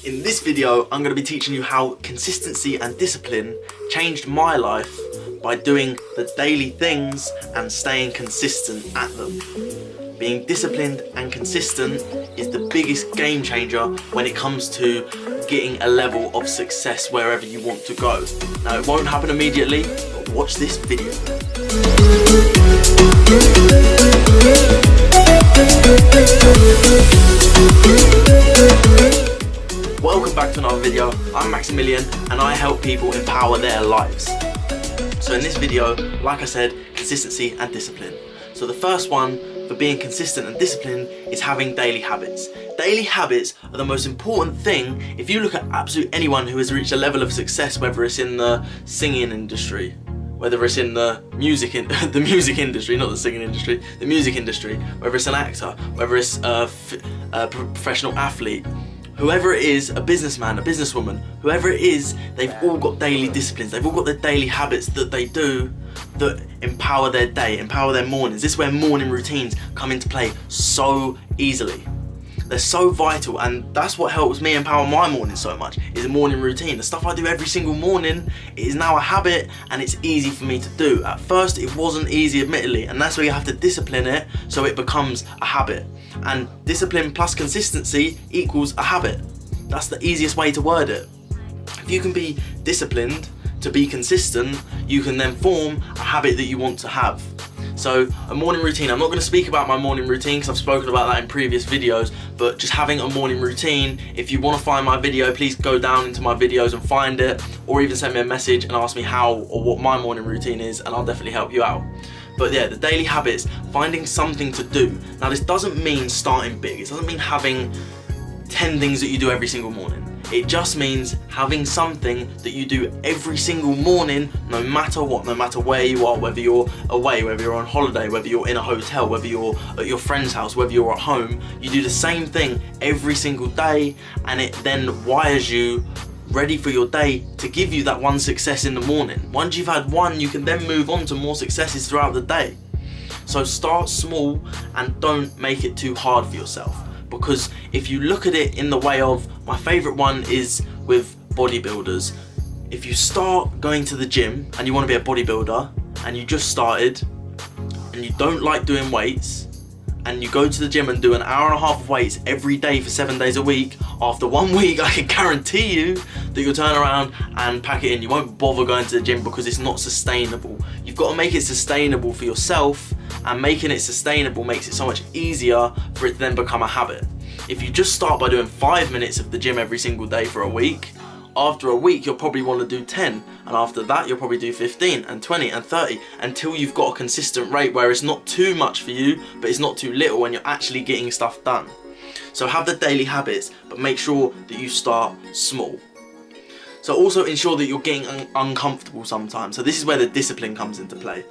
In this video, I'm going to be teaching you how consistency and discipline changed my life by doing the daily things and staying consistent at them. Being disciplined and consistent is the biggest game changer when it comes to getting a level of success wherever you want to go. Now, it won't happen immediately, but watch this video. Welcome back to another video. I'm Maximilian and I help people empower their lives. So in this video, like I said, consistency and discipline. So the first one for being consistent and disciplined is having daily habits. Daily habits are the most important thing if you look at absolutely anyone who has reached a level of success, whether it's in the singing industry, whether it's in the music industry, not the singing industry, the music industry, whether it's an actor, whether it's a professional athlete, whoever it is, a businessman, a businesswoman, whoever it is, they've all got daily disciplines. They've all got their daily habits that they do that empower their day, empower their mornings. This is where morning routines come into play so easily. They're so vital, and that's what helps me empower my morning so much, is a morning routine. The stuff I do every single morning is now a habit and it's easy for me to do. At first it wasn't easy, admittedly, and that's where you have to discipline it so it becomes a habit. And discipline plus consistency equals a habit. That's the easiest way to word it. If you can be disciplined to be consistent, you can then form a habit that you want to have. So a morning routine, I'm not going to speak about my morning routine because I've spoken about that in previous videos, but just having a morning routine, if you want to find my video, please go down into my videos and find it, or even send me a message and ask me how or what my morning routine is, and I'll definitely help you out. But yeah, the daily habits, finding something to do. Now this doesn't mean starting big, it doesn't mean having 10 things that you do every single morning. It just means having something that you do every single morning, no matter what, no matter where you are, whether you're away, whether you're on holiday, whether you're in a hotel, whether you're at your friend's house, whether you're at home, you do the same thing every single day, and it then wires you ready for your day to give you that one success in the morning. Once you've had one, you can then move on to more successes throughout the day. So start small and don't make it too hard for yourself. Because if you look at it in the way of, my favourite one is with bodybuilders. If you start going to the gym and you want to be a bodybuilder and you just started and you don't like doing weights, and you go to the gym and do an hour and a half of weights every day for 7 days a week, after 1 week I can guarantee you that you'll turn around and pack it in. You won't bother going to the gym because it's not sustainable. You've got to make it sustainable for yourself, and making it sustainable makes it so much easier for it to then become a habit. If you just start by doing 5 minutes of the gym every single day for a week, after a week you'll probably want to do 10, and after that you'll probably do 15 and 20 and 30 until you've got a consistent rate where it's not too much for you but it's not too little and you're actually getting stuff done. So have the daily habits, but make sure that you start small. So also ensure that you're getting uncomfortable sometimes. So this is where the discipline comes into play.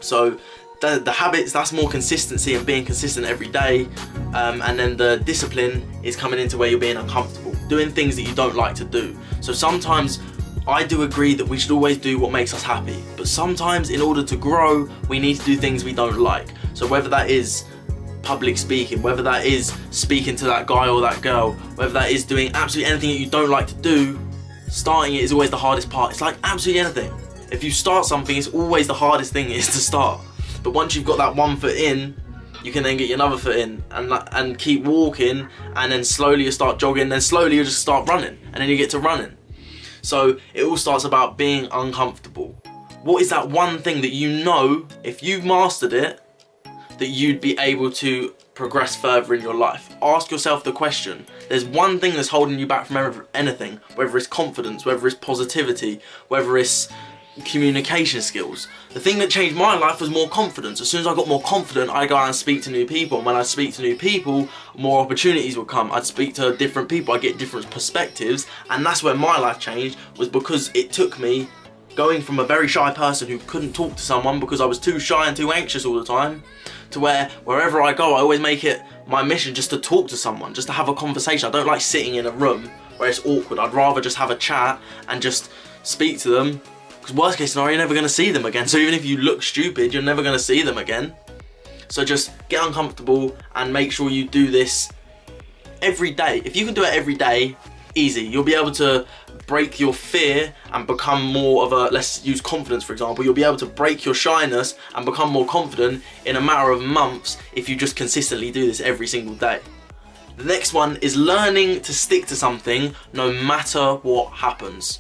So the habits, that's more consistency and being consistent every day, and then the discipline is coming into where you're being uncomfortable, doing things that you don't like to do. So sometimes I do agree that we should always do what makes us happy, but sometimes in order to grow we need to do things we don't like. So whether that is public speaking, whether that is speaking to that guy or that girl, whether that is doing absolutely anything that you don't like to do, starting it is always the hardest part. It's like absolutely anything. If you start something, it's always the hardest thing is to start. But once you've got that 1 foot in, you can then get your another foot in and keep walking, and then slowly you start jogging, then slowly you just start running, and then you get to running. So it all starts about being uncomfortable. What is that one thing that you know, if you mastered it, that you'd be able to progress further in your life? Ask yourself the question. There's one thing that's holding you back from anything, whether it's confidence, whether it's positivity, whether it's communication skills. The thing that changed my life was more confidence. As soon as I got more confident, I go out and speak to new people, and when I speak to new people, more opportunities will come. I'd speak to different people, I get different perspectives, and that's where my life changed, was because it took me going from a very shy person who couldn't talk to someone because I was too shy and too anxious all the time, to wherever I go, I always make it my mission just to talk to someone, just to have a conversation. I don't like sitting in a room where it's awkward. I'd rather just have a chat and just speak to them. Worst case scenario, you're never going to see them again. So even if you look stupid, you're never going to see them again. So just get uncomfortable and make sure you do this every day. If you can do it every day, easy. You'll be able to break your fear and become more of a, let's use confidence for example, you'll be able to break your shyness and become more confident in a matter of months if you just consistently do this every single day. The next one is learning to stick to something no matter what happens.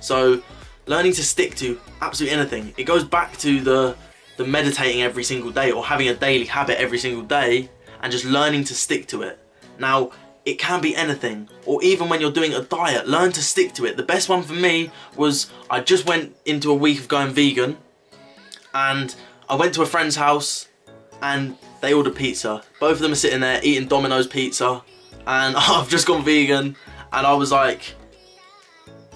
So learning to stick to absolutely anything. It goes back to the meditating every single day, or having a daily habit every single day and just learning to stick to it. Now, it can be anything, or even when you're doing a diet, learn to stick to it. The best one for me was, I just went into a week of going vegan, and I went to a friend's house and they ordered pizza. Both of them are sitting there eating Domino's pizza, and I've just gone vegan, and I was like,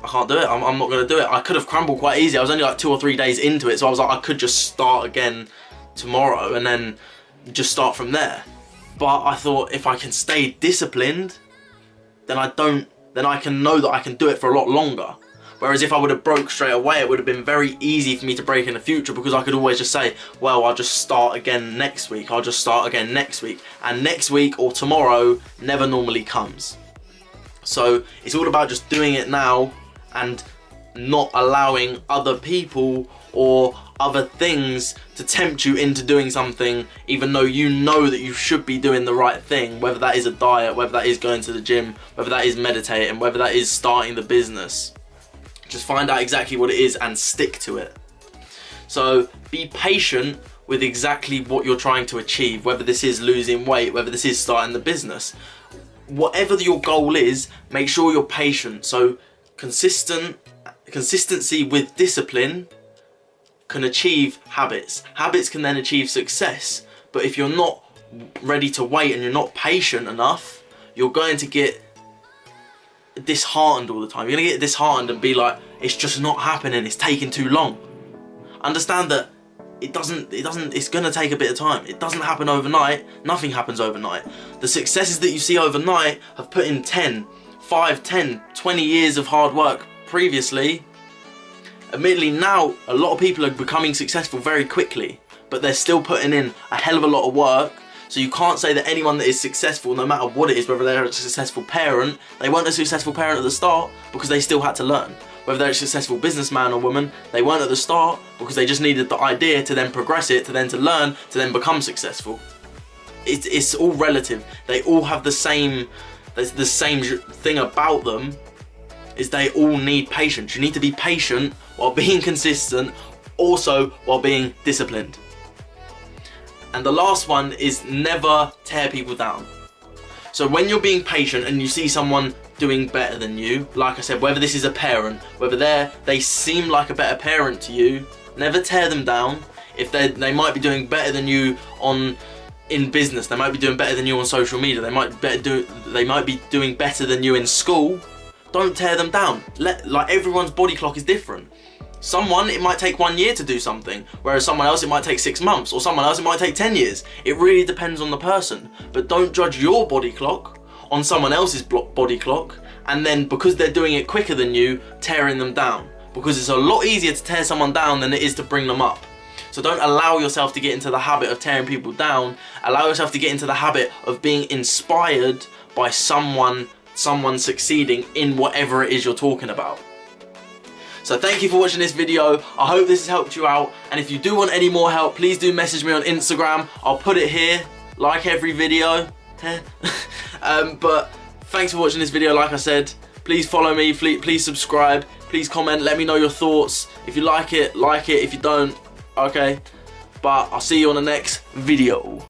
I can't do it, I'm not going to do it. I could have crumbled quite easy. I was only like 2 or 3 days into it, so I was like, I could just start again tomorrow and then just start from there. But I thought, if I can stay disciplined, then I can know that I can do it for a lot longer. Whereas if I would have broke straight away, it would have been very easy for me to break in the future, because I could always just say, well, I'll just start again next week, I'll just start again next week. And next week or tomorrow never normally comes. So it's all about just doing it now and not allowing other people or other things to tempt you into doing something, even though you know that you should be doing the right thing, whether that is a diet, whether that is going to the gym, whether that is meditating, whether that is starting the business. Just find out exactly what it is and stick to it. So be patient with exactly what you're trying to achieve, whether this is losing weight, whether this is starting the business. Whatever your goal is, make sure you're patient. So consistency with discipline can achieve habits. Habits can then achieve success. But if you're not ready to wait and you're not patient enough, you're going to get disheartened all the time. You're going to get disheartened and be like, it's just not happening, it's taking too long. Understand that it's going to take a bit of time. It doesn't happen overnight. Nothing happens overnight. The successes that you see overnight have put in 5, 10, 20 years of hard work previously. Admittedly, now a lot of people are becoming successful very quickly, but they're still putting in a hell of a lot of work. So you can't say that anyone that is successful, no matter what it is, whether they're a successful parent, they weren't a successful parent at the start because they still had to learn. Whether they're a successful businessman or woman, they weren't at the start because they just needed the idea to then progress it, to then to learn, to then become successful. It's all relative. They all have the same thing about them, is they all need patience. You need to be patient while being consistent, also while being disciplined. And the last one is never tear people down. So when you're being patient and you see someone doing better than you, like I said, whether this is a parent, whether they seem like a better parent to you, never tear them down. If they might be doing better than you in business, they might be doing better than you on social media, they might be doing better than you in school, don't tear them down. Like, everyone's body clock is different. Someone, it might take 1 year to do something, whereas someone else it might take 6 months, or someone else it might take 10 years. It really depends on the person. But don't judge your body clock on someone else's body clock, and then because they're doing it quicker than you, tearing them down. Because it's a lot easier to tear someone down than it is to bring them up. So don't allow yourself to get into the habit of tearing people down. Allow yourself to get into the habit of being inspired by someone succeeding in whatever it is you're talking about. So thank you for watching this video. I hope this has helped you out, and if you do want any more help, please do message me on Instagram. I'll put it here, like every video. But thanks for watching this video. Like I said, please follow me, please subscribe, please comment, let me know your thoughts. If you like it, if you don't, okay. But I'll see you on the next video.